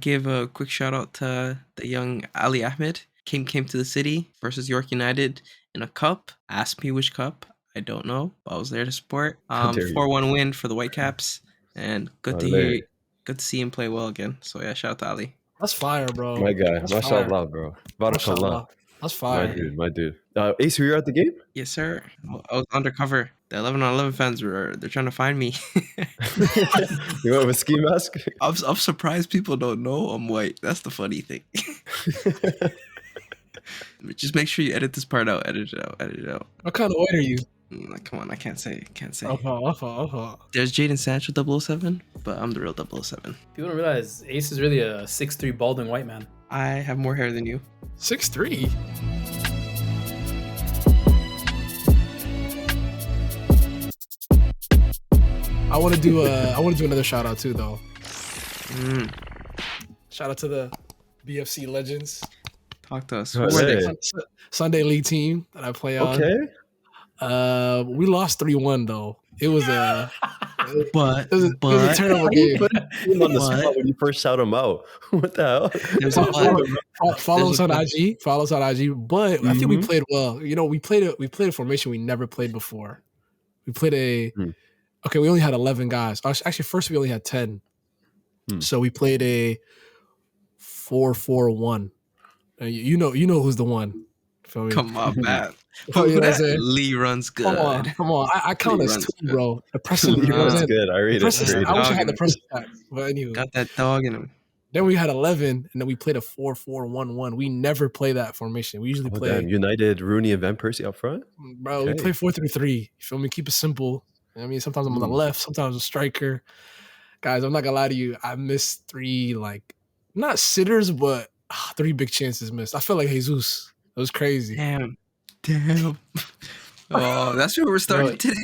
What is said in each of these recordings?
give a quick shout out to the young Ali Ahmed. Came to the city versus York United in a cup. Ask me which cup. I don't know, but I was there to support. How dare you. 4-1 win for the Whitecaps, and good to Olé. hear. Good to see him play well again. So yeah, shout out to Ali. That's fire, bro. My guy. That's fire. Mashallah, bro. Barakallah. Mashallah. That's fire. My dude. Ace, were you at the game? Yes, sir. I was undercover. The 11-on-11 fans they're trying to find me. You went with ski mask? I'm surprised people don't know I'm white. That's the funny thing. Just make sure you edit this part out. Edit it out. What kind of white are you? Come on, I can't say. There's Jaden Sancho 007, but I'm the real 007. People don't realize Ace is really a 6'3" balding white man. I have more hair than you. 6'3". I want to do another shout out too, though. Shout out to the BFC legends. Talk to us. Oh, Who are they? hey. Sunday league team that I play on. Okay. We lost 3-1 though. It was a But it was a terrible game. Put him on the spot when you first shout him out. What the hell? there's a but. Follow us on IG. Follow us on IG. But I think we played well. You know, we played a formation we never played before. We played okay, we only had 11 guys. Actually, first we only had 10. So we played a 4-4-1. You know who's the one. Feel me? Come on, man. You know what I'm saying? Lee runs good. Come on. I count Lee as runs 2, good. bro. The pressing. He was good. I read it. I wish I had the press attack. But anyway. Got that dog in him. Then we had 11, and then we played a 4-4-1-1. We never play that formation. We usually play. Damn. United, Rooney, and Van Persie up front? Bro, we play 4-3-3. You feel me? Keep it simple. You know what I mean, sometimes I'm on the left, sometimes a striker. Guys, I'm not gonna lie to you. I missed 3, like, not sitters, but 3 big chances missed. I felt like Jesus. It was crazy. Damn. Oh, that's where we're starting today.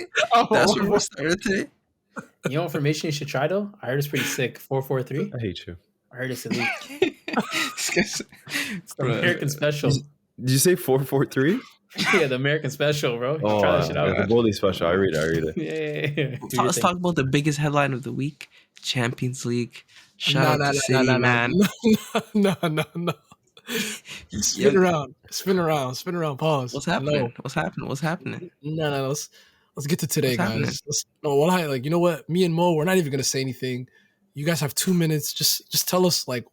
That's where we're starting today. You know what formation you should try though? I heard it's pretty sick. 4-4-3. I hate you. I heard it's elite. It's The American special. Did you say 4-4-3? Yeah, the American special, bro. Oh, Try that shit out. the goalie special. I read it. Yeah. Let's talk about the biggest headline of the week: Champions League. Shout out to City, man. No. Spin around. Pause. What's happening? What's happening? No. Let's get to today, What's guys. You know what? Me and Mo, we're not even gonna say anything. You guys have 2 minutes. Just tell us like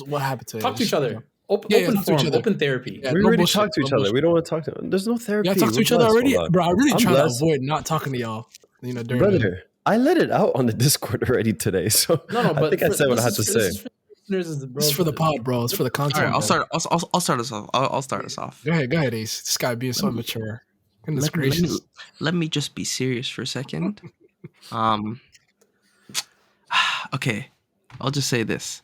what happened today. Talk to each other. Open talk to forum, each other. open therapy. Yeah, We no already bullshit, talked to each no other. We don't want to talk to them. There's no therapy. Y'all talk to each other already? Bro, I really I'm try to blessed. avoid not talking to y'all. You know, during Brother, I let it out on the Discord already today, so No, but I think I said what I had to say. This is for the pod, bro. It's for the content. All right, I'll start us off. I'll start us off. Go ahead, Ace. This guy being so immature. Goodness Let me, gracious. let me just be serious for a second. Okay, I'll just say this.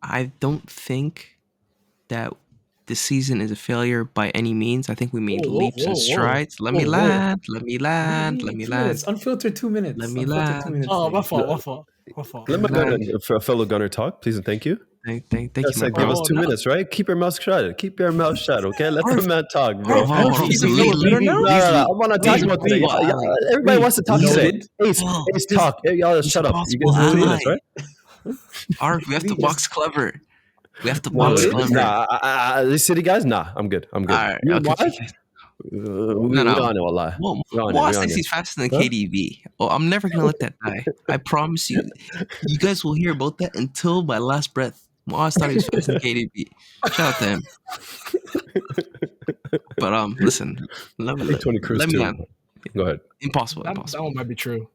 I don't think that this season is a failure by any means. I think we made leaps and strides. Let me land. It's unfiltered 2 minutes. Let me Unfiltered land. 2 minutes. Oh, my fault. Let my fellow gunner talk, please and thank you. Thank you, Yes, my give bro. us 2 minutes, right? Keep your mouth shut. Okay? Let the man talk, bro. Hold on. No, I want to talk about today. Everybody wants to talk today. Ace, talk. Hey, y'all, shut up. You get 2 minutes, right? Ark, we have to box clever. We have to box clever. Nah, these city guys, nah, I'm good. All right. You Okay. what? We on it, wallah. Well, We on it, Moss we on thinks it. he's faster than KDB. Oh, I'm never gonna let that die. I promise you. You guys will hear about that until my last breath. Moss thought he was faster than KDB. Shout out to him. But listen, let me Tony Cruz let me too. land. Go ahead. Impossible. That one might be true.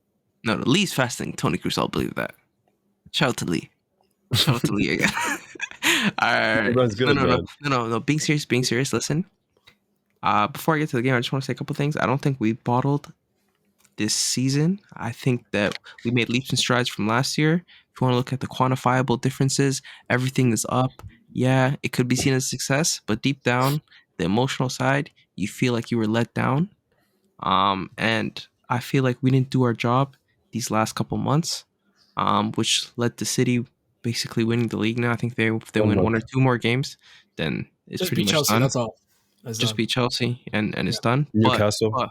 No, Lee's faster than Tony Cruz. I'll believe that. Shout out to Lee. Shout out to Lee again. All right. Everyone's good, man. No. Being serious. Listen. Before I get to the game, I just want to say a couple things. I don't think we bottled this season. I think that we made leaps and strides from last year. If you want to look at the quantifiable differences, everything is up. Yeah, it could be seen as a success, but deep down, the emotional side, you feel like you were let down. And I feel like we didn't do our job these last couple months, which led to City basically winning the league now. I think if they win 1 or 2 more games, then it's Just pretty beat much Chelsea. done. That's all. Just beat Chelsea and it's done. Newcastle.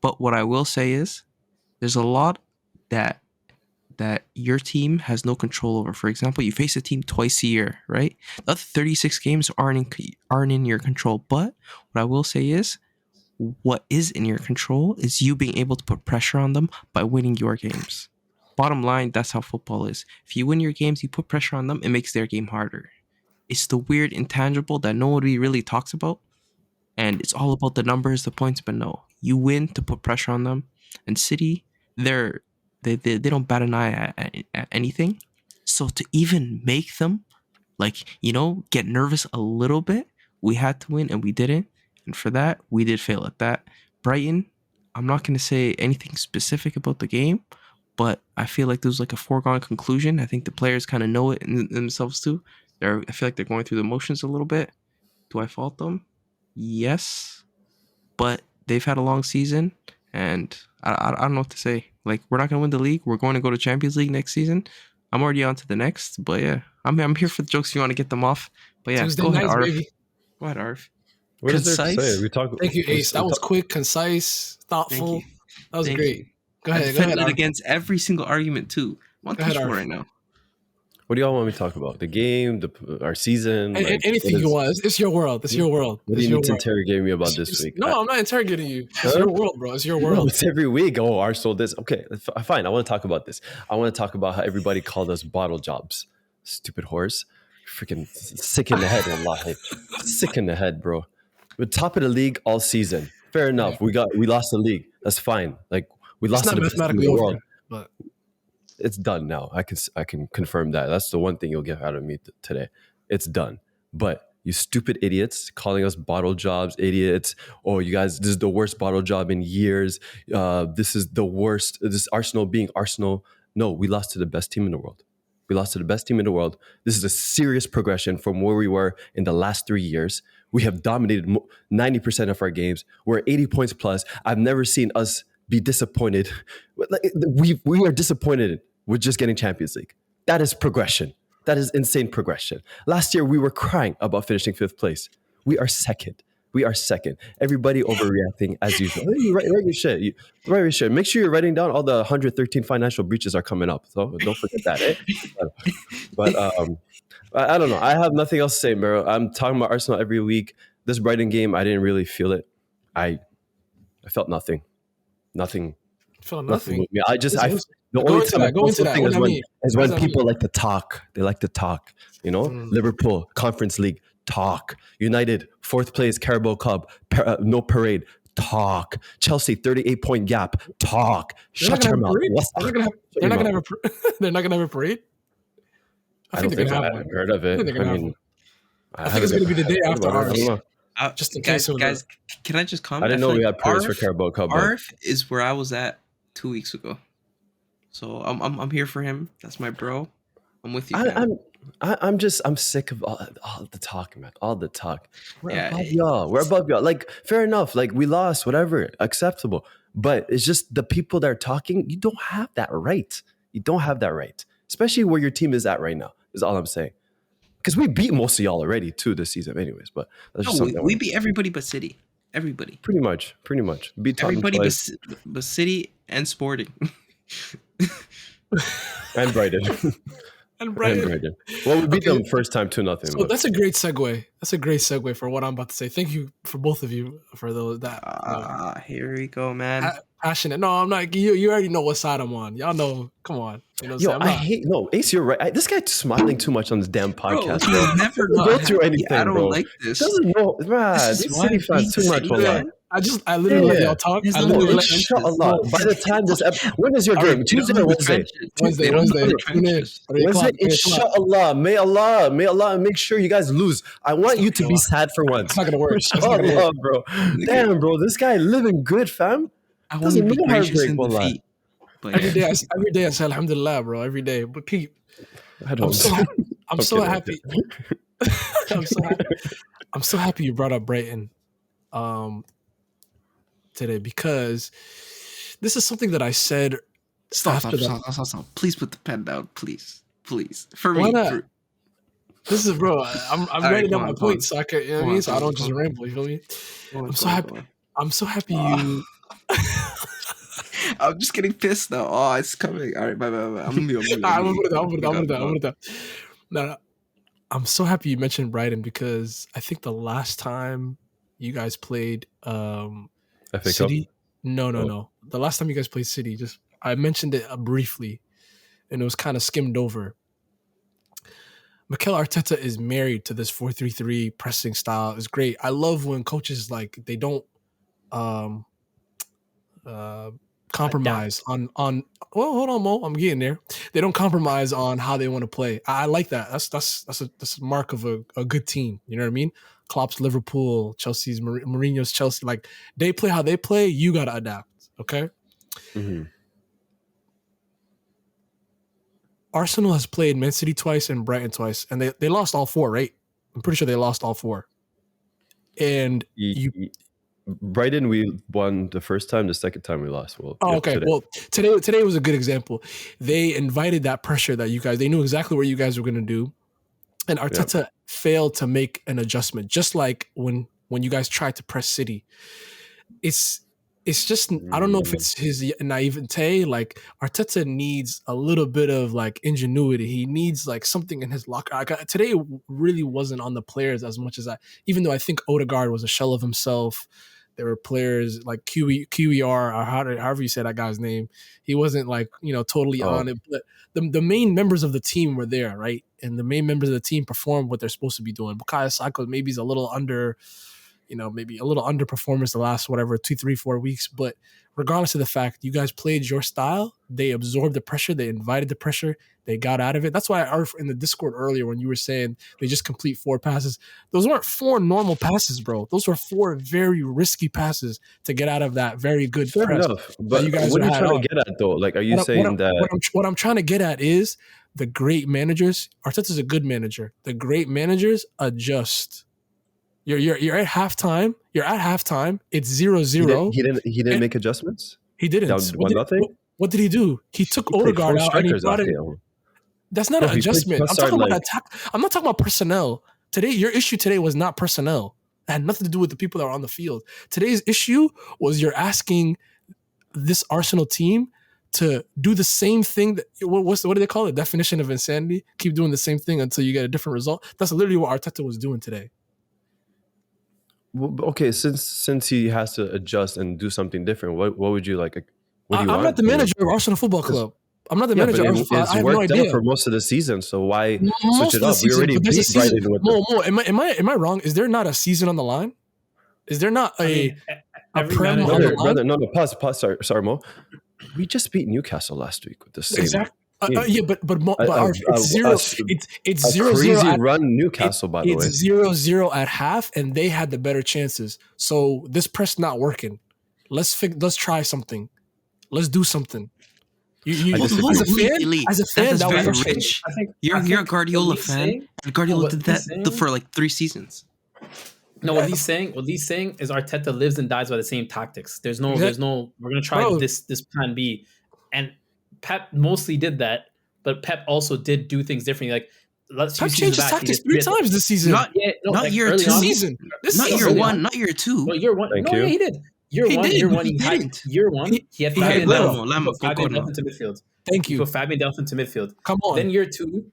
But what I will say is there's a lot that that your team has no control over. For example, you face a team twice a year, right? The other 36 games aren't in your control. But what I will say is, what is in your control is you being able to put pressure on them by winning your games. Bottom line, that's how football is. If you win your games, you put pressure on them, it makes their game harder. It's the weird intangible that nobody really talks about. And it's all about the numbers, the points, but no. You win to put pressure on them. And City, they don't bat an eye at anything. So to even make them, get nervous a little bit, we had to win and we didn't. And for that, we did fail at that. Brighton, I'm not going to say anything specific about the game, but I feel like there's like a foregone conclusion. I think the players kind of know it in themselves too. I feel like they're going through the motions a little bit. Do I fault them? Yes, but they've had a long season, and I don't know what to say. Like, we're not going to win the league. We're going to go to Champions League next season. I'm already on to the next, but yeah, I'm here for the jokes if you want to get them off. But yeah, Tuesday go ahead, nights, Arf. baby. Go ahead, Arf. What is there to say? Thank you, Ace. That was quick, concise, thoughtful. That was great. Go ahead. I defended against every single argument too. I'm on touchable right now. What do y'all want me to talk about? The game, our season, anything you want. It's your world. It's your world. What do you need to interrogate me about this week? No, I'm not interrogating you. It's your world, bro. It's your world. No, it's every week. Oh, Arsenal this. Okay, fine. I want to talk about this. I want to talk about how everybody called us bottle jobs. Stupid horse. Freaking sick in the head, wallahi. Sick in the head, bro. We're top of the league all season. Fair enough. Yeah. We lost the league. That's fine. Like, we lost to the best team in the world. But it's done now. I can confirm that. That's the one thing you'll get out of me today. It's done. But you stupid idiots calling us bottle jobs, idiots. Oh, you guys, this is the worst bottle job in years. This is the worst. This Arsenal being Arsenal. No, we lost to the best team in the world. We lost to the best team in the world. This is a serious progression from where we were in the last 3 years. We have dominated 90% of our games. We're 80 points plus. I've never seen us be disappointed. We are disappointed with just getting Champions League. That is progression. That is insane progression. Last year, we were crying about finishing 5th place. We are second. Everybody overreacting as usual. Hey, you write your shit. Write your shit. Make sure you're writing down all the 113 financial breaches are coming up. So don't forget that. Eh? But I don't know. I have nothing else to say, Mero. I'm talking about Arsenal every week. This Brighton game, I didn't really feel it. I felt nothing. Nothing. Nothing. Yeah, the only time I feel something is when people like to talk. They like to talk. You know, Liverpool Conference League. Talk. United, 4th place, Carabao Cup, no parade. Talk. Chelsea, 38-point gap. Talk. Shut your mouth. They're not gonna have a parade. I don't think I've heard of it. I think it's gonna be the day after ours. Just in case, guys, can I just comment? I didn't know we had parades for Carabao Cup. Arf is where I was at 2 weeks ago, so I'm here for him. That's my bro. I'm with you. I'm sick of all the talk, man. All the talk. We're above y'all. Like, fair enough. Like, we lost, whatever, acceptable. But it's just the people that are talking, you don't have that right. You don't have that right. Especially where your team is at right now, is all I'm saying. Because we beat most of y'all already, too, this season anyways. But that's just something we beat everybody but City. Everybody. Pretty much. Beat everybody but City and Sporting. And Brighton. Well, we beat them first time 2-0. So that's a great segue. That's a great segue for what I'm about to say. Thank you for both of you for that. Here we go, man. Passionate. No, I'm not. You already know what side I'm on. Y'all know. Come on. You know what I'm saying? Ace, you're right. This guy's smiling too much on this damn podcast, bro. He's never go through anything, I don't bro. like this. Doesn't know, man. These City fans too much, man. I literally let y'all talk. Shut Allah. By the time this episode, when is your game? Tuesday or Wednesday? Wednesday. Inshallah. May Allah make sure you guys lose. I want you to be sad for once. It's not gonna work. Allah, bro. Damn, bro. This guy living good, fam. I want to be gracious in defeat. Every day I say Alhamdulillah, bro. Every day. But Pete, I'm so happy. I'm so happy you brought up Brighton today, because this is something that I said. Stop. Please put the pen down, please. For Why me. not? This is, bro. I'm writing down my points so I can, you know what I mean? So I don't just ramble. You feel me? I'm so happy. I'm so happy you. I'm just getting pissed now. Oh, it's coming. All right, bye. I'm gonna mute. I'm gonna put it down. No, I'm so happy you mentioned Brighton because I think the last time you guys played FA Cup? City. No. Oh. The last time you guys played City, just I mentioned it briefly, and it was kind of skimmed over. Mikel Arteta is married to this 4-3-3 pressing style. It's great. I love when coaches like they don't compromise on. Well, hold on, Mo. I'm getting there. They don't compromise on how they want to play. I like that. That's a mark of a good team. You know what I mean? Klopp's Liverpool, Chelsea's Mourinho's Chelsea. Like they play how they play. You gotta adapt. Okay. Mm-hmm. Arsenal has played Man City twice and Brighton twice, and they lost all four, right? I'm pretty sure they lost all four. And Brighton, we won the first time. The second time we lost. Well, okay. Today. Well, today was a good example. They invited that pressure that you guys. They knew exactly what you guys were going to do, and Arteta failed to make an adjustment. Just like when you guys tried to press City, it's just I don't know if it's his naivete. Like Arteta needs a little bit of like ingenuity. He needs like something in his locker. Today really wasn't on the players as much as even though I think Odegaard was a shell of himself. There were players like QER or however you say that guy's name. He wasn't like totally on it. But the main members of the team were there, right? And the main members of the team performed what they're supposed to be doing. Bukayo Saka maybe is a little under. Maybe a little underperformance the last 2, 3, 4 weeks. But regardless of the fact, you guys played your style. They absorbed the pressure. They invited the pressure. They got out of it. That's why in the Discord earlier when you were saying they just complete 4 passes, those weren't 4 normal passes, bro. Those were 4 very risky passes to get out of that very good Fair press. enough. But what are you trying to get at, though? Like, are you saying that... What I'm trying to get at is the great managers. Arteta's a good manager. The great managers adjust. You're at halftime. You're at halftime. It's 0-0. He didn't make adjustments. He didn't. Down 1-0. What did he do? He took Odegaard out and he brought in. That's not an adjustment. I'm talking about attack. I'm not talking about personnel. Today, your issue today was not personnel. It had nothing to do with the people that are on the field. Today's issue was you're asking this Arsenal team to do the same thing. What do they call it? Definition of insanity. Keep doing the same thing until you get a different result. That's literally what Arteta was doing today. Well, okay, since he has to adjust and do something different, what would you like? What do you I'm want? not the manager of Arsenal Football Club. I'm not the manager of Arsenal. It's worked out for most of the season, so why switch it up? We already beat Brighton with am I wrong? Is there not a season on the line? Is there not a prem on the line? No, pause. Sorry, Mo. We just beat Newcastle last week with the same. Exactly. It's 0. It's 0-0. Crazy run Newcastle, by the way. It's 0-0 at half, and they had the better chances. So this press not working. Let's try something. Let's do something. You as a fan, that was very rich. You're a Guardiola fan. Guardiola did that for like 3 seasons. No, what he's saying is Arteta lives and dies by the same tactics. There's no. We're gonna try this plan B, and Pep mostly did that, but Pep also did do things differently. Like Pep changed his tactics 3 times this season. Not year 2. Season. Not year 1. Not year 2. No, year 1. Yeah, he did. Year one, he had Fabian Delphin to midfield. Thank you. He put Fabian Delphin to midfield. Come on. Then year two,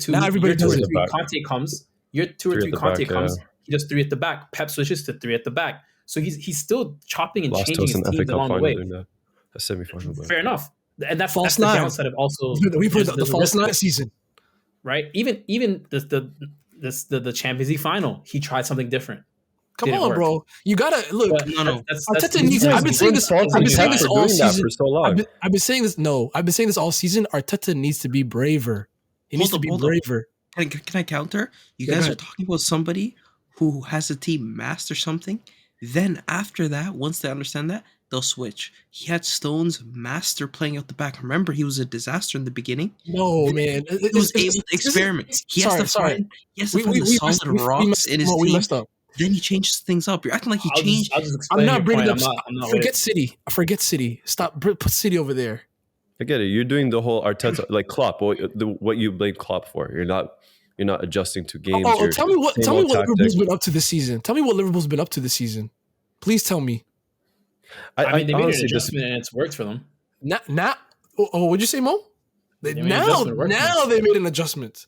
now everybody does it. Conte comes. Year 2 or 3, Conte comes. He does 3 at the back. Pep switches to 3 at the back. So he's still chopping and changing his teams along the way. A semi-final. Fair enough. And that's the downside of also we put the false 9 season. Right? Even the Champions League final, he tried something different. Come on, bro. You gotta look. Arteta needs. I've been saying this all season. For so long. I've been saying this. No, I've been saying this all season. Arteta needs to be braver. He needs to be braver. Can I counter? You guys are talking about somebody who has a team master something. Then after that, once they understand that, they'll switch. He had Stones master playing out the back. Remember, he was a disaster in the beginning. No, man. He was able to experiment. He has to find the solid rocks in his team. Messed up. Then he changes things up. You're acting like he changed. I'm not bringing up. Forget City. Stop. Put City over there. I get it. You're doing the whole Arteta, like Klopp. What you blame Klopp for? You're not adjusting to games. Tell me what Liverpool's been up to this season. Tell me what Liverpool's been up to this season. Please tell me. I mean, they made an adjustment and it's worked for them. Now, what'd you say, Mo? Now they made an adjustment.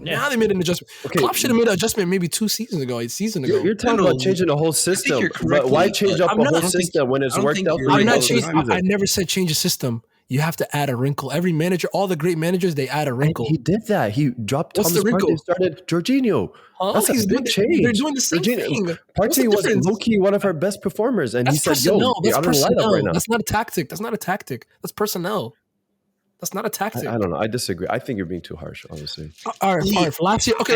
Yeah. Now they made an adjustment. Okay. Klopp should have made an adjustment maybe 2 seasons ago, a season ago. You're talking about changing the whole system. But why change up a whole system when it's worked out? I never said change the system. You have to add a wrinkle. Every manager, all the great managers, they add a wrinkle. And he did that. He dropped Thomas Partey and started Jorginho. That's a big change. They're doing the same thing. Partey was low-key one of our best performers. And he said, yo, that's personnel. Right now. That's not a tactic. That's personnel. That's not a tactic. I don't know. I disagree. I think you're being too harsh, honestly. All right. For last year, okay.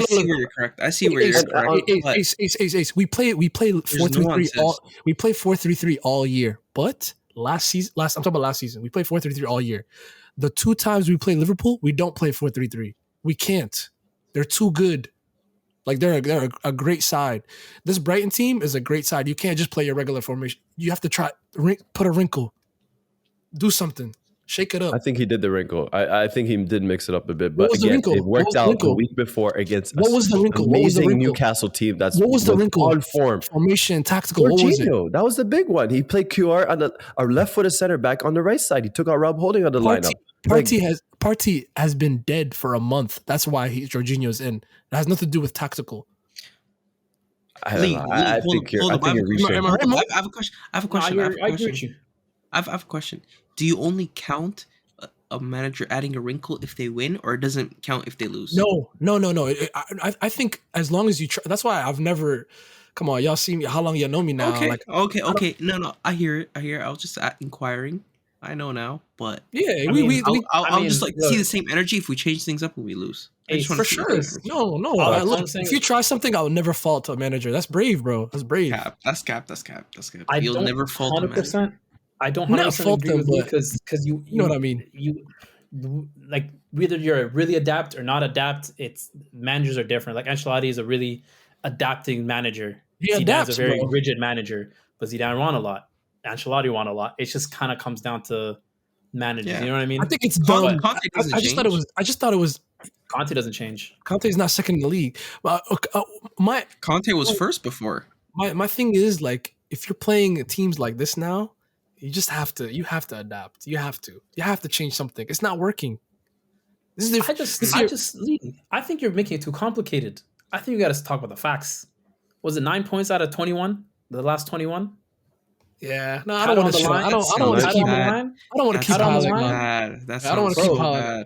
I see where you're correct. Ace. We play 4-3-3 all. We play 4-3-3 all year. But I'm talking about last season. We played 4-3-3 all year. The 2 times we play Liverpool, we don't play 4-3-3. We can't. They're too good. Like they're a great side. This Brighton team is a great side. You can't just play your regular formation. You have to try put a wrinkle. Do something. Shake it up. I think he did the wrinkle. I think he did mix it up a bit. But again, it worked out the week before against an amazing Newcastle team that's on form. Formation, tactical. What was it? That was the big one. He played QR on our left-footed center back on the right side. He took out Rob Holding on the lineup. Partey has been dead for a month. That's why Jorginho's in. It has nothing to do with tactical. I think you're reaching. I have a question. I agree with you. I have a question. Do you only count a manager adding a wrinkle if they win, or it doesn't count if they lose? No. I think as long as you try. That's why I've never. Come on, y'all see me. How long y'all know me now? Okay. No. I hear it. I was just inquiring. I know now, but yeah, I'll just see the same energy if we change things up when we lose. For sure. No. If you try something, I'll never fault a manager. That's brave, bro. That's brave. That's cap. You'll never fault a manager. I don't 100% agree with you because you know what I mean. You like whether you're really adapt or not adapt. It's managers are different. Like Ancelotti is a really adapting manager. Zidane's a very rigid manager, but Zidane won a lot. Ancelotti won a lot. It just kind of comes down to managers. Yeah. You know what I mean? I think it's dumb. I just thought it was. Conte doesn't change. Conte is not second in the league. Conte was first before. My thing is like if you're playing teams like this now. You have to adapt. You have to change something. It's not working. I think you're making it too complicated. I think you got to talk about the facts. Was it 9 points out of 21? The last 21? Yeah. No, I don't want to keep. I don't want to keep on the line. I don't want to keep on.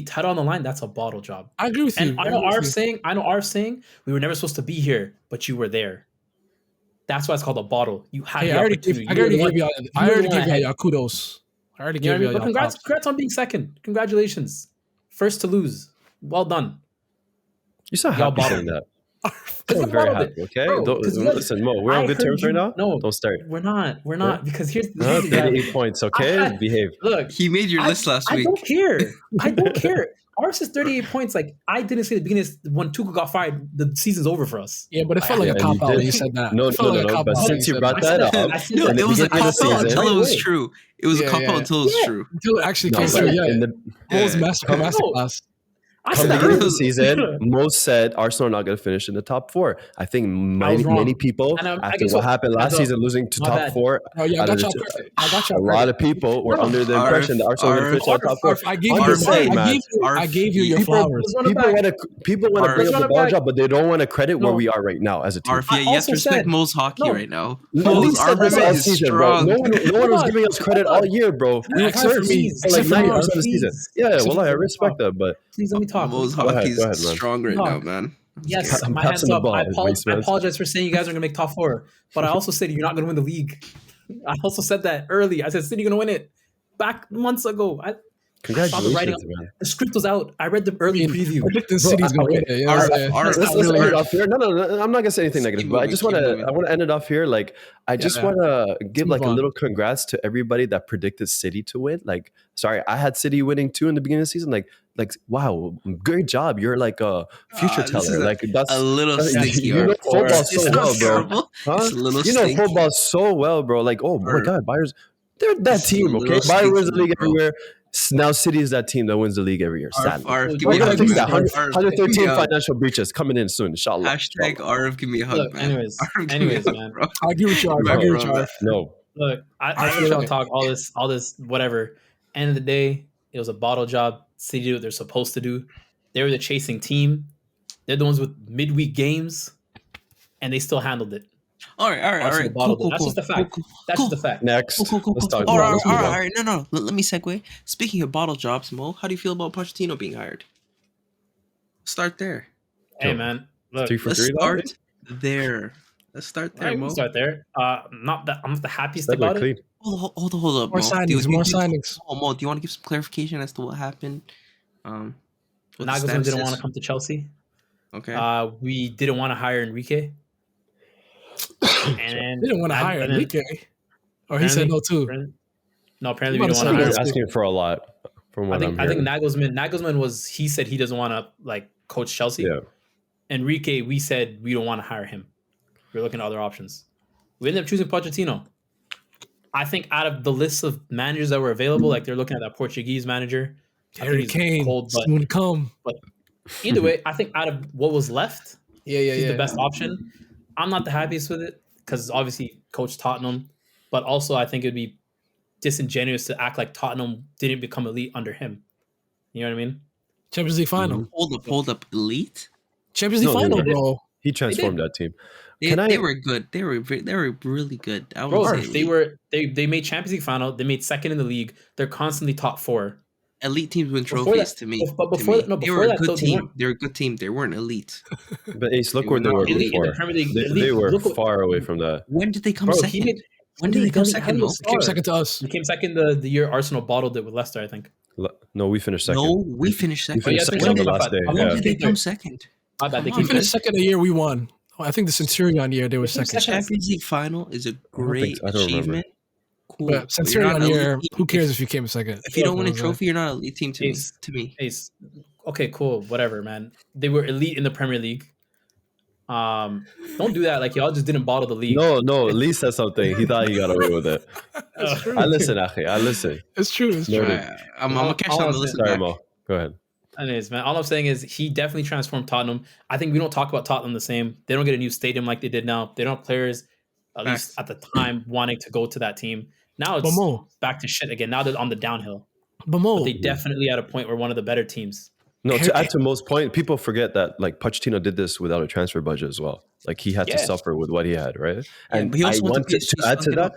Title on the line. That's a bottle job. I agree with you. I know Arif saying we were never supposed to be here, but you were there. That's why it's called a bottle. You had the opportunity. I already gave y'all kudos. I already gave y'all. Congrats on being second. Congratulations. First to lose. Well done. You sound happy saying that. I'm very happy, okay? Listen, Mo, we're on good terms right now? No. Don't start. We're not. Because here's the 38 points, okay? Behave. Look. He made your list last week. I don't care. Ours is 38 points. Like, I didn't say at the beginning when Tuchel got fired, the season's over for us. Yeah, but it felt like a cop-out when you said that. No. But since you brought that up. It was a cop-out until it was true. It was a cop-out until it was true. Until it actually came through, What was masterclass? Come the beginning of the season, Mo said Arsenal are not going to finish in the top 4. I think many people, after what happened last season, losing to top 4, I got you. A lot of people were under the impression that Arsenal were going to finish in the top 4. I gave you your flowers. People want to bring up the ball job, but they don't want to credit where we are right now as a team. Arif, you have to respect Mo's hockey right now. Mo's argument is strong. No one was giving us credit all year, bro. We were for like 90% of the season. Yeah, well, I respect that, but please let me talk. Mo's hockey is strong right now, man. Yes, my hands up. I apologize for saying you guys are going to make top 4, but I also said you're not going to win the league. I also said that early. I said City going to win it back months ago. Congratulations, man. The script was out. I read the early preview. Predicting City's going to win it. Let's end it off here. No, I'm not going to say anything negative, but I just want to end it off here. Like, I just want to give like a little congrats to everybody that predicted City to win. Like, sorry, I had City winning too in the beginning of the season. Like, wow, great job. You're like a future teller. Like, that's a little stinky. You know football so well, bro. It's a little you know football so well, bro. Like, oh my God, Bayern's they're that team, okay? Bayern wins the league everywhere. Now City is that team that wins the league every year. Sadly. We're going to fix that. 113 financial breaches coming in soon, inshallah. Hashtag Arif, give me a hug, man. Anyways, man. I'll give it to you, Arif. No. Look, I Alright, really don't okay. talk all this, whatever. End of the day, it was a bottle job. City did what they're supposed to do. They were the chasing team. They're the ones with midweek games, and they still handled it. All right. Bottled it. That's just a fact. That's just a fact. Next, let's talk All about. right, Let's move all on. right. No. Let me segue. Speaking of bottle jobs, Mo, how do you feel about Pochettino being hired? Start there. Hey, Yo, man. Look, 3 for Let's 3 though. start there. Let's start all there, right, Mo. we'll start there. I'm not the happiest Said we're about it. clean. Hold up, More Mo. signings, more signings. Mo, do you want to give some clarification as to what happened? What the Nagelsmann status didn't want is? to come to Chelsea. Okay. We didn't want to hire Enrique. And They didn't want to hire and then Enrique. Or he said no too. Apparently You we might didn't have want to said hire He's that. him. asking for a lot, from what I'm I think hearing. Nagelsmann he said he doesn't want to like coach Chelsea. Yeah. Enrique, we said we don't want to hire him. We're looking at other options. We ended up choosing Pochettino. I think out of the list of managers that were available, like they're looking at that Portuguese manager. Harry Kane, cold, but soon to come. either way, I think out of what was left, Yeah. he's the best option. I'm not the happiest with it because obviously coach Tottenham, but also I think it'd be disingenuous to act like Tottenham didn't become elite under him. You know what I mean? Champions League final. Hold up. Elite. Champions League No, they final, were. bro. He transformed that team. They were good. They were really good. I Bro, wouldn't say elite. they made Champions League final. They made second in the league. They're constantly top four. Elite teams win Before trophies that- to me. but to before me. that- no, they before were a that, good though, they team. weren't- They were a good team. They weren't elite. But Ace, look They where were they not were elite in before. the Premier League. They were Look what- far away from that. When did they come Bro, second? When did they come second, Mo? Came second to us. We came second the year Arsenal bottled it with Leicester, I think. No, we finished second. No, we finished second. We finished yeah, second on the second. last day. When Yeah. did they come second? My bad. They Come We came on, finished second. second the year we won. Oh, I think the Centurion year they were They came second. second. Champions League final is a think great so. I don't remember. achievement. Cool. But But you're Centurion not an year, elite team. who cares if you came second? If you don't win a You know what I'm trophy, you're not an elite team to me. Ace. To me. Ace. Okay, cool. Whatever, man. They were elite in the Premier League. Don't do that. Like y'all just didn't bottle the league. No, Lee said something. He thought he got away with it. That's true. I listen, Akhi. I listen. It's true. It's true. Noted. I'm gonna catch All on I'm the listen Sorry, back. Mo. Go ahead. Anyways, man, all I'm saying is he definitely transformed Tottenham. I think we don't talk about Tottenham the same. They don't get a new stadium like they did now. They don't have players, at least at the time, wanting to go to that team. Now it's Mo. back to shit again. Now they're on the downhill. But Mo, But they definitely at a point where one of the better teams. No, to add to Mo's point, people forget that like Pochettino did this without a transfer budget as well. Like he had to Yes. suffer with what he had, right? And but he also I went to want to PSG, add to stunk it that. up.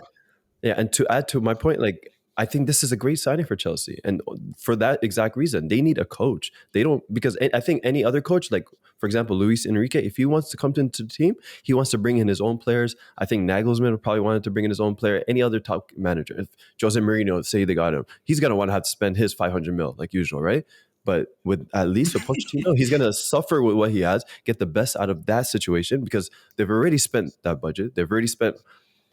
Yeah, and to add to my point, like I think this is a great signing for Chelsea, and for that exact reason, they need a coach. They don't because I think any other coach, like for example, Luis Enrique, if he wants to come into the team, he wants to bring in his own players. I think Nagelsmann would probably wanted to bring in his own player. Any other top manager, if Jose Mourinho say they got him, he's gonna want to have to spend his 500 mil like usual, right? But with at least with Pochettino, he's gonna suffer with what he has, get the best out of that situation because they've already spent that budget. They've already spent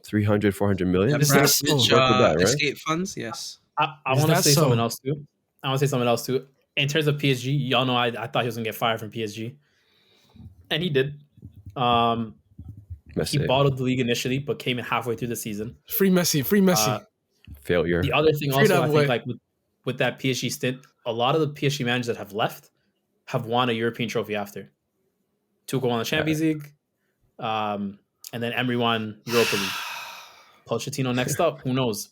300, 400 million. And Is that Abramovich, so? Work with that, right? escape funds, yes. I Is want to that say so? something else too. I want to say something else too. In terms of PSG, y'all know I thought he was gonna get fired from PSG, and he did. He Messi. bottled the league initially, but came in halfway through the season. free Messi. Failure. The other thing Free also, that I way. think, like with that PSG stint, a lot of the PSG managers that have left have won a European trophy after. Tuchel won the Champions League, and then Emery won Europa League. Pochettino next up, who knows?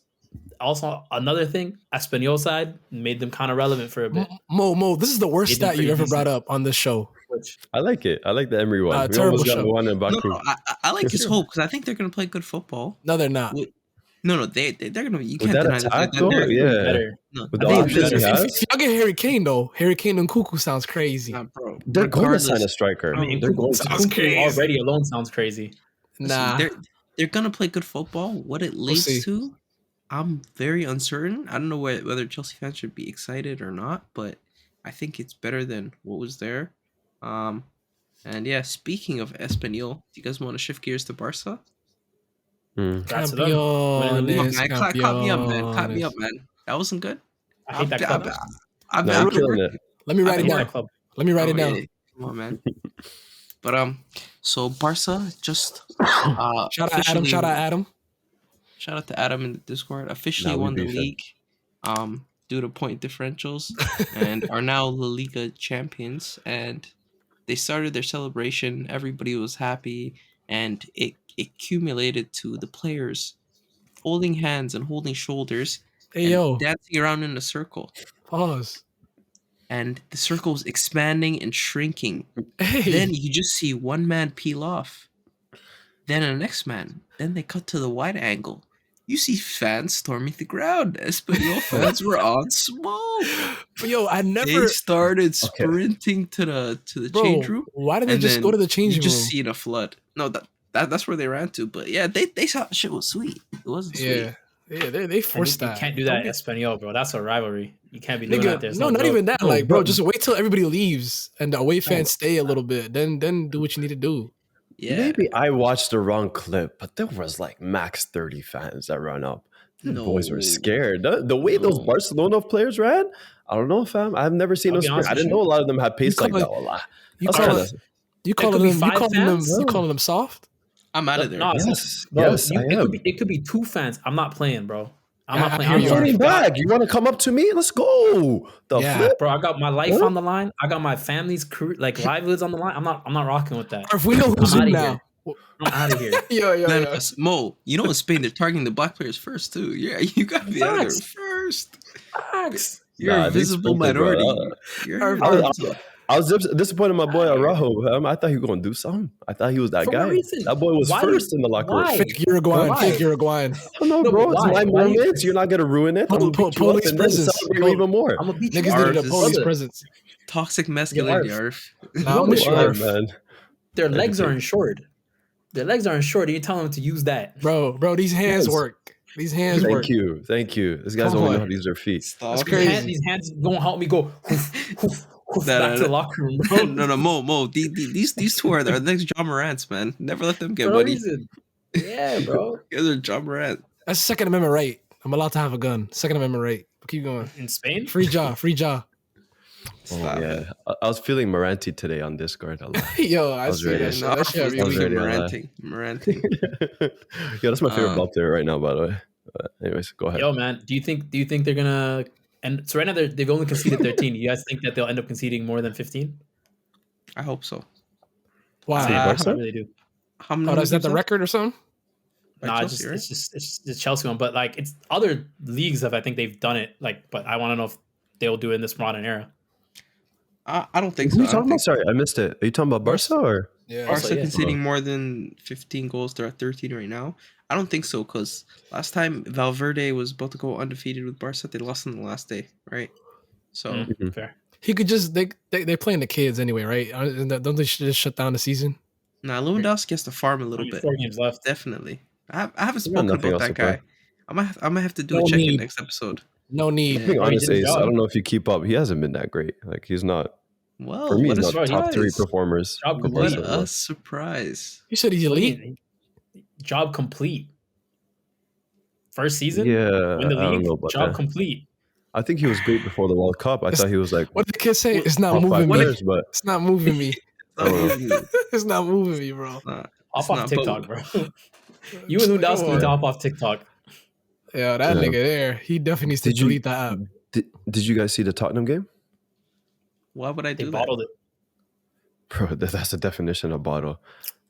Also, another thing, Espanyol side made them kind of relevant for a bit. Mo, this is the worst Made them stat you pretty ever decent. brought up on this show. Which I like it. I like the Emery one. We terrible almost got show. one in Baku. No, I like his hope because I think they're gonna play good football. No, they're not. No, they're gonna. You With can't that deny attack, that. though, They're yeah. better. No, With the I think options he better. has, If y'all get Harry Kane though, Harry Kane and Cuckoo sounds crazy. Nah, bro. they're going to sign a Regardless, striker. I mean, They're going to. Sounds Kuku crazy. already alone sounds crazy. Nah, they're gonna play good football. What it leads see. to, I'm very uncertain. I don't know whether Chelsea fans should be excited or not, but I think it's better than what was there. And yeah, speaking of Espanyol, do you guys want to shift gears to Barca? Congrats to them. Winning the Come on, league. man, caught me up, man. Caught me up, man. That wasn't good. I hate that club. I've No, you're killing it. let me write I it hate that down. club. Let me write it yeah, down. come on, man. But so Barca just Shout out Adam. Shout out Adam. Shout out to Adam in the Discord. Officially Nah, we won the beefing. league, due to point differentials, and are now La Liga champions. And they started their celebration. Everybody was happy, and it accumulated to the players holding hands and holding shoulders Hey and yo, dancing around in a circle. pause. And the circle is expanding and shrinking. Hey, Then you just see one man peel off. Then the next man. Then they cut to the wide angle. You see fans storming the ground. Espanol fans were on smoke. yo, I They never, started sprinting to the bro. change room. Why did they And just go then to the You changing just room? seen a flood. No, that's where they ran to. But yeah, they thought shit was sweet. It wasn't sweet. Yeah, they forced You that. can't do Don't that be- at Espanol, bro. That's a rivalry. You can't be doing that. Nigga, There's no, no not joke. even that. No, Like, bro, bro. just wait till everybody leaves and the away fans stay a little bit. Then do what you need to do. Yeah. Maybe I watched the wrong clip, but there was like max 30 fans that ran up. The boys were No. scared. The way those No. Barcelona players ran, I don't know, fam. I've never seen I'll them be sprint. honest I with didn't you. know a lot of them had pace like call that. it- Wallah. You That's call kinda- it, you There calling could be them, you five calling them, fans? you calling them soft? I'm out of there. No, Yes, bro, yes, I it am. could be 2 fans. I'm not playing, bro. I'm Yeah, not I playing. hear I'm you, I'm Arif. running back. You want to come up to me? Let's go. The Yeah. flip. Bro, I got my life Huh? on the line. I got my family's career, like livelihoods on the line. I'm not rocking with that. Or if we know who's I'm in outta now. I'm out of here. Yo, No, no, Mo, you know in Spain they're targeting the black players first too. Yeah, you gotta be out there Facts. first. Facts. You're Nah, a they visible sprinted, bro. minority. You're I was disappointed in my boy Araujo. I thought he was going to do something. I thought he was that For guy. what reason? That boy was Why first in the locker room. why? Fake Uruguayan, Why? fake Uruguayan. I don't know, No, bro. but It's why? my Why do you- moment. You're not going to ruin it. I'm going to beat you up Police and then presence. celebrate even more. I'm gonna beat you. Niggas Arif needed a is- police Brother, presence. toxic masculinity, Arif. Arif. Nah, I'm with you, Why, Arif. man. Their legs are Educate. insured. Their legs are insured. And you tell them to use that. Bro, these hands Yes. work. These hands work. Thank you. This guy's Come only on. know how to use their feet. Stop. crazy. These hands don't help me go hoof, hoof, hoof, No, back no, to the no. locker room, bro. no, Mo. These two are the next John Morant's, man. Never let them get For no money. reason. Yeah, bro. You guys are John Morant. That's Second Amendment right. I'm allowed to have a gun. Second Amendment right. Keep going. In Spain? Free jaw. Oh, Stop yeah. it. I was feeling Moranti today on Discord a lot. Yo, I was see ready. that. No, Shit. That shit Arif had was me I was weak. ready. Moranting. Yeah, that's my favorite Uh, ball player right now, by the way. Anyways, go ahead. Yo, man, do you think they're gonna and so right now they've only conceded 13. Do you guys think that they'll end up conceding more than 15? I hope so. Wow. Same. I Barca? really do. How many Oh, that's not games the left? record or something? By Nah, Chelsea, right? it's just the Chelsea one, but like it's other leagues I think they've done it. Like, but I want to know if they'll do it in this modern era. I don't think Who so. are you I don't talking about? think Sorry, I missed it. Are you talking about Barca or? Yeah. Barca yeah. conceding more than 15 goals. They're at 13 right now. I don't think so because last time Valverde was about to go undefeated with Barca, they lost on the last day, right? So Mhm. Fair. He could just they're playing the kids anyway, right? Don't they just shut down the season? now Lewandowski has to farm a little Only bit. 4 games left. Definitely. I haven't He got spoken nothing about else that to play. guy. I might have to do No a check-in need. next episode. No need. Being Yeah. Oh, he honest, did his Ace, I job. don't know if you keep up. He hasn't been that great. Like he's not. Well, For me, what he's a not top 3 surprise. performers. Job for complete. What Barca. a surprise. You said he's What do you elite. mean? Job complete. First season? Yeah, Win the I don't league? know about Job that. complete. I think he was great before the World Cup. I thought he was like What did the kid say? It's not top 5 moving me. players, but It's not moving me. It's not moving me. It's not moving me, bro. It's not. Hop It's off not TikTok, both. bro. You and Come Lewandowski need on. to hop off TikTok. Yeah, that Yeah. nigga there. He definitely needs to Did you- delete that app. did you guys see the Tottenham game? Why would I They do that? bottled it. Bro, that's the definition of bottle.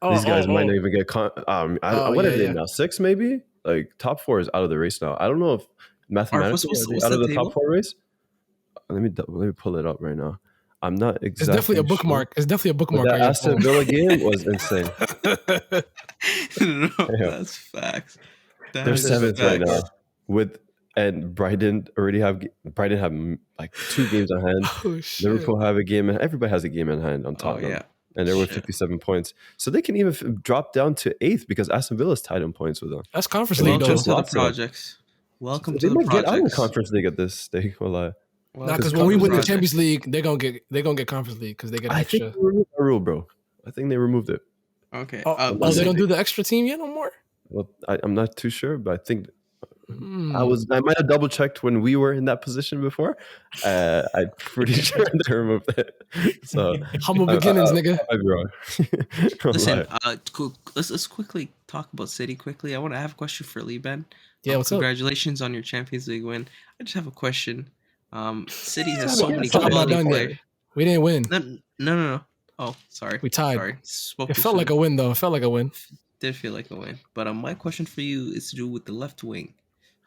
Oh, These guys oh, might oh. not even get. Oh, What are yeah, they yeah. now? 6 maybe? Like top 4 is out of the race now. I don't know if mathematically what's are they the out of the table? top 4 race. Let me pull it up right now. I'm not It's exactly. definitely a sure. bookmark. It's definitely a But bookmark that on your Aston phone. Villa game was insane. No, Yeah. that's facts. They're That's 7th right facts. now. And Brighton have like 2 games in hand. Oh shit. Liverpool have a game, and everybody has a game in hand on Oh Tottenham. yeah. And they're with Shit. 57 points. So they can even drop down to 8th because Aston Villa's tied in points with them. That's Conference They League Welcome though. just to the lost to them. projects. Welcome They to the might get out of the projects. Conference League at this stage. Well, Nah, Welcome because to when we win the projects. Champions League, they're gonna get Conference League because they get I extra. think they removed that rule, bro. I think they removed it. Okay. Oh, they listen, don't do the extra team yet no more. Well, I'm not too sure, but I think Hmm. I might have double checked when we were in that position before. I'm pretty sure they removed it. So Humble beginnings, nigga. I might be wrong. listen. Lie. Let's quickly talk about City. Quickly, I want to have a question for Lee Ben. Yeah, what's up? Congratulations on your Champions League win. I just have a question. City has so Well, many I'm not quality done players. yet. We didn't win. No. Oh, sorry. We tied. Sorry. Spoke It too felt soon. like a win though. It felt like a win. Did feel like a win. But my question for you is to do with the left wing.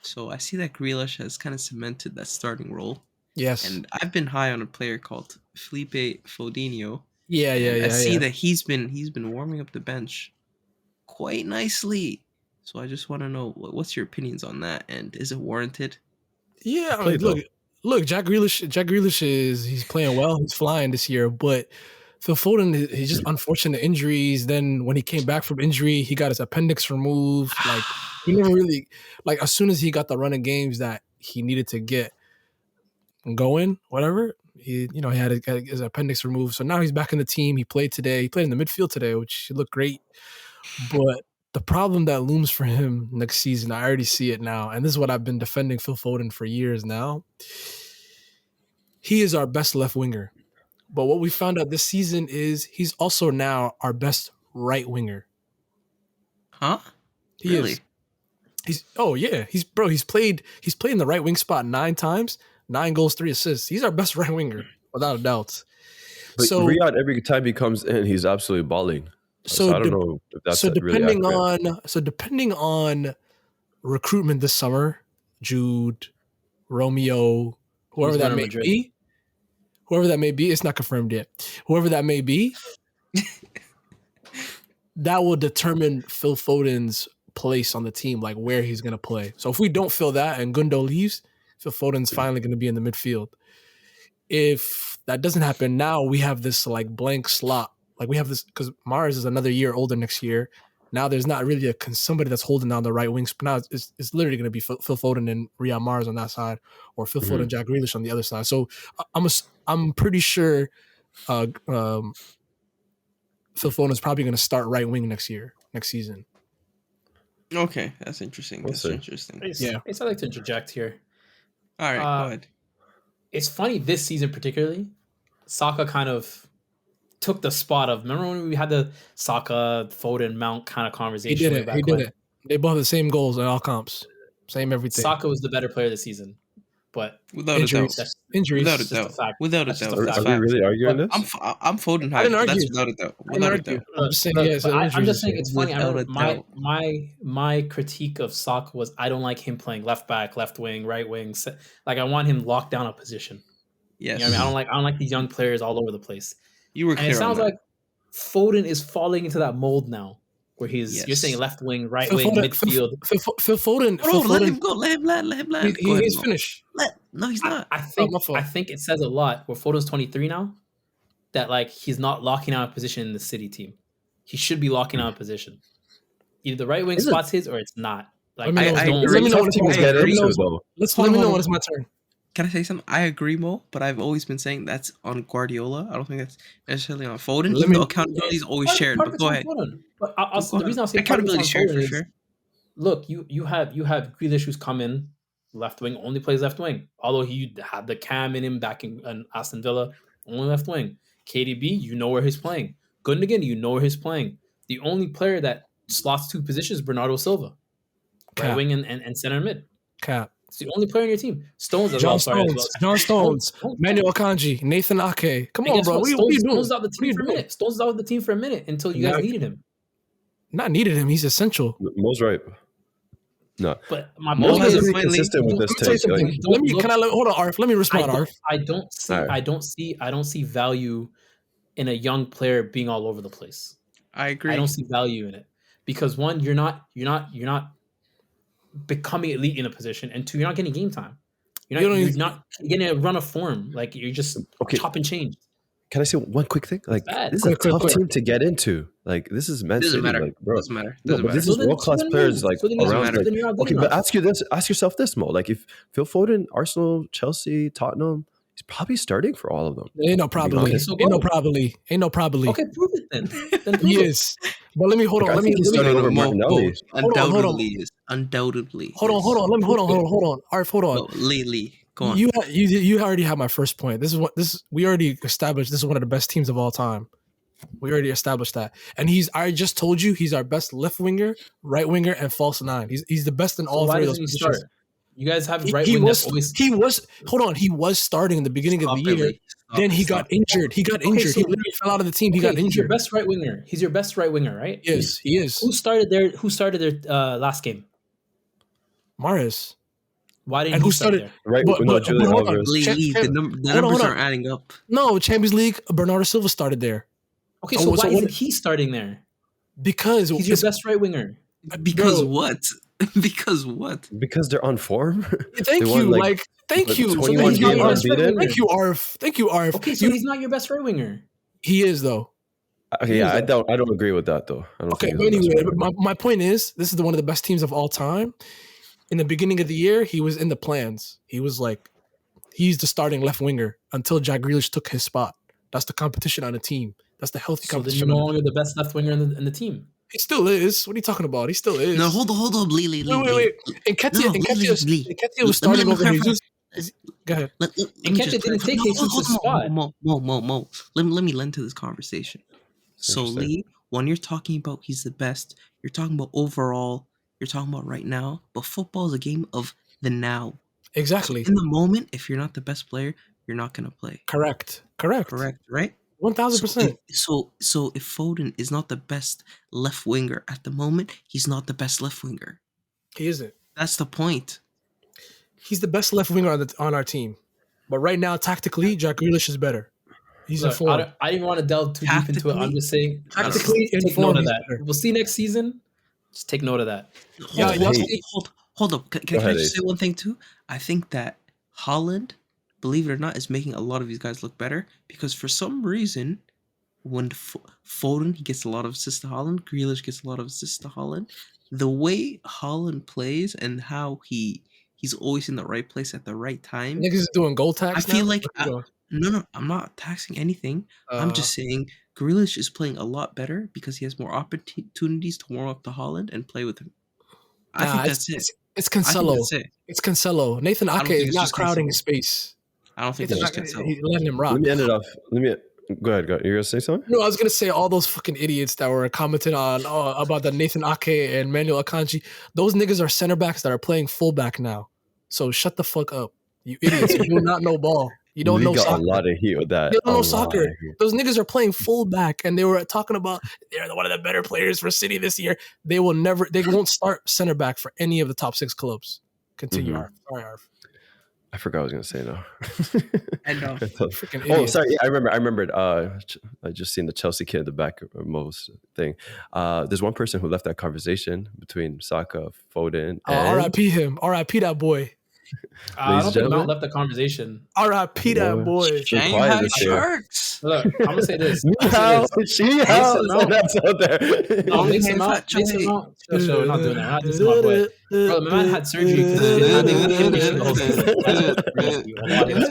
So I see that Grealish has kind of cemented that starting role. Yes. And I've been high on a player called Felipe Fodinho. Yeah. And I see that he's been warming up the bench quite nicely. So I just want to know what's your opinions on that, and is it warranted? Yeah, I mean, look, Jack Grealish he's playing well, he's flying this year, but Phil Foden, he's just unfortunate injuries. Then when he came back from injury, he got his appendix removed. Like he never really, like as soon as he got the run of games that he needed to get going, whatever, he had his appendix removed. So now he's back in the team. He played today. He played in the midfield today, which looked great. But the problem that looms for him next season, I already see it now, and this is what I've been defending Phil Foden for years now. He is our best left winger. But what we found out this season is he's also now our best right winger. Huh? He is. He's played in the right wing spot 9 times, 9 goals, 3 assists. He's our best right winger, without a doubt. But so Riyadh, every time he comes in, he's absolutely balling. So I don't know if that's depending on recruitment this summer, Jude, Romeo, whoever that may be, it's not confirmed yet. Whoever that may be, that will determine Phil Foden's place on the team, like where he's going to play. So if we don't fill that and Gundo leaves, Phil Foden's finally going to be in the midfield. If that doesn't happen, now we have this like blank slot. Like we have this because Mars is another year older next year. Now there's not really somebody that's holding down the right wing. Now it's literally going to be Phil Foden and Riyad Mahrez on that side, or Phil Foden and Jack Grealish on the other side. So I'm pretty sure Phil Foden is probably going to start right wing next season. Okay, that's interesting. Interesting. I'd like to interject here. All right, go ahead. It's funny this season particularly, Saka kind of took the spot of, remember when we had the Saka, Foden, Mount kind of conversation? He did it. They both have the same goals in all comps. Same everything. Saka was the better player this season. But without injuries. Without a doubt. Without a doubt. Are we really arguing this? I'm Foden high. That's without a doubt. Without a doubt. I'm just saying it's funny. My critique of Saka was I don't like him playing left back, left wing, right wing. Like I want him locked down a position. Yes. You know what I mean? I don't like these young players all over the place. You were clear. And it sounds like Foden is falling into that mold now, where you're saying left wing, right wing, midfield. Phil Foden. Let him go. Let him land. He's finished. No, he's not. I think it says a lot. Where Foden's 23 now, that like he's not locking out a position in the City team. He should be locking out a position. Either the right wing spot's his or it's not. Like let me know when it's my turn. Can I say something? I agree, Mo, but I've always been saying that's on Guardiola. I don't think that's necessarily on Foden. Even though accountability is always shared. But go ahead. But the reason I'll say accountability is shared for sure. Look, you have Grealish who's come in left wing, only plays left wing. Although he had the cam in him back in Aston Villa, only left wing. KDB, you know where he's playing. Gundogan, you know where he's playing. The only player that slots 2 positions is Bernardo Silva, right wing and center mid. Cap. It's the only player in your team. Stones as John well. John Stones, Manuel Akanji, Nathan Ake. Come on, bro. What are you doing? Stones out the team for a minute. Stones out of the team for a minute until you guys needed him. Not needed him. He's essential. Mo's right. No, but my Mo has been consistent with this take. Hold on, Arif. Let me respond, Arif. I don't see value in a young player being all over the place. I agree. I don't see value in it because one, you're not becoming elite in a position, and 2, you're not getting game time. You're not getting a run of form. Like you're just chop and change. Can I say one quick thing? Like this is a tough team to get into. Like this is Man City. Like, bro, doesn't matter. But this is world class players. Like around. Like, but ask yourself this, Mo. Like if Phil Foden, Arsenal, Chelsea, Tottenham, he's probably starting for all of them. Ain't no probably. Ain't no probably. Okay, prove it then. He is. But let me hold on. Let me over Martinelli. Undoubtedly. Hold on. Arif, hold on. Lee. Go on. You already have my first point. We already established this is one of the best teams of all time. We already established that. And I just told you he's our best left winger, right winger, and false 9. He's the best in all 3 of those positions. You guys have He, right he wing was that always. he was hold on. He was starting in the beginning of the year. Then he got injured. He got injured. so- He literally fell out of the team. He got He's your injured. best right winger. He's your best right winger, right? Yes, he is. Who started their last game? Mahrez. Why didn't And he who start started? there? Right, But- no, but- Julian but hold on. Alvarez. The numbers aren't adding up. No, Champions League. Bernardo Silva started there Okay, So- so so why what- isn't he starting there? because He's your it's- best right winger. Because Bro. what? Because what? Because they're on form. Thank They you, won, thank what, you, 21 thank you, games Arf. unbeaten? Thank you, Arf. Thank you, Arf. Okay, so he's not your best right winger. He is though. Okay, yeah, I don't agree with that though. I don't Okay, think but he's the best anyway, player. my point is, this is one of the best teams of all time. In the beginning of the year, he was in the plans. He was like, he's the starting left winger until Jack Grealish took his spot. That's the competition on the team. That's the healthy So then competition. you're no on the longer the best left winger in the team. He still is. What are you talking about? He still is. No, hold on, Lee. Wait. Nketiah Lee. was starting Let me over clarify. Jesus. Go ahead. Let me Nketiah just didn't clarify. take Jesus' spot. Mo. Let me lend to this conversation. So Interesting. Lee, when you're talking about he's the best, you're talking about overall. You're talking about right now. But football is a game of the now. Exactly. In the moment, if you're not the best player, you're not gonna play. Correct. Correct, right? 1000%. So if Foden is not the best left winger at the moment, he's not the best left winger. He isn't. That's the point. He's the best left winger on our team. But right now, tactically, Jack Grealish is better. He's in Look, form. I didn't want to delve too deep into it. I'm just saying, Tactically, in take form, note of he's that. better. We'll see next season. Just take note of that. Hold up. Can Go I ahead, just say Ace. one thing too? I think that Holland, believe it or not, is making a lot of these guys look better because for some reason, when Foden he gets a lot of assists to Holland, Grealish gets a lot of assists to Holland. The way Holland plays and how he's always in the right place at the right time. Niggas is doing goal tax. I feel now? like What you doing? no, I'm not taxing anything. I'm just saying Grealish is playing a lot better because he has more opportunities to warm up to Holland and play with him. I think that's it. It's I think Cancelo. that's it. It's Cancelo. Nathan don't Ake think is it's not just crowding Cancelo. his space. I don't think He's it's just Cancelo. letting him rock. Let me end it off. Go ahead. You're gonna say something? No, I was gonna say all those fucking idiots that were commenting on about the Nathan Ake and Manuel Akanji. Those niggas are center backs that are playing fullback now. So shut the fuck up, you idiots! You do not know ball. You don't Lee know got soccer. a lot of heat with that. You don't A know lot soccer. of heat. Those niggas are playing fullback, and they were talking about they're one of the better players for City this year. They won't start center back for any of the top 6 clubs. Continue, Mhm. Arf. Sorry, Arf. I forgot what I was gonna say now. And Freaking Oh, idiot. sorry. Yeah, I remembered. I just seen the Chelsea kid in the back of most thing. There's one person who left that conversation between Saka, Foden, and R.I.P. him. R.I.P. that boy. I Ladies don't and think Mount gentlemen. left the conversation. R.I.P. that Boy. boy. quiet Shanghai this year. Sharks. Look, I'm gonna say this. She has, and that's out there. No, Mason Mount. We're not doing that. We're not dissing my boy. Bro, my man had surgery because he had the whole season. That's All crazy.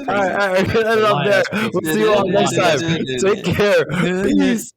right, end it up there. We'll see you all next time. Take care. Peace.